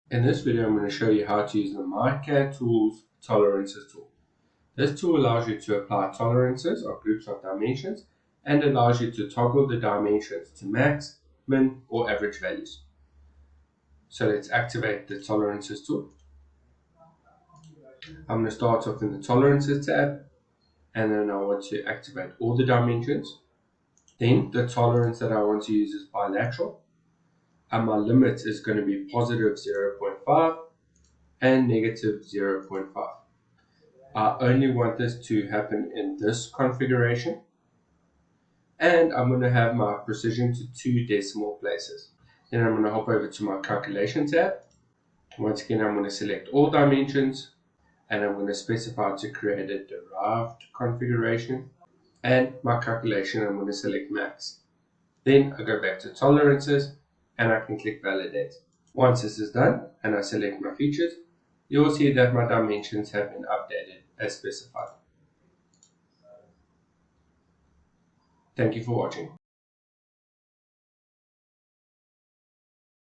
In this video, I'm going to show you how to use the myCADtools tolerances tool. This tool allows you to apply tolerances or groups of dimensions and allows you to toggle the dimensions to max, min, or average values. So let's activate the tolerances tool. I'm going to start off in the tolerances tab, and then I want to activate all the dimensions. Then the tolerance that I want to use is bilateral, and my limit is going to be positive 0.5 and negative 0.5. I only want this to happen in this configuration, and I'm going to have my precision to 2 decimal places. Then I'm going to hop over to my calculation tab. Once again, I'm going to select all dimensions, and I'm going to specify to create a derived configuration, and my calculation I'm going to select max. Then I go back to tolerances and I can click validate. Once this is done and I select my features, you will see that my dimensions have been updated as specified. Thank you for watching.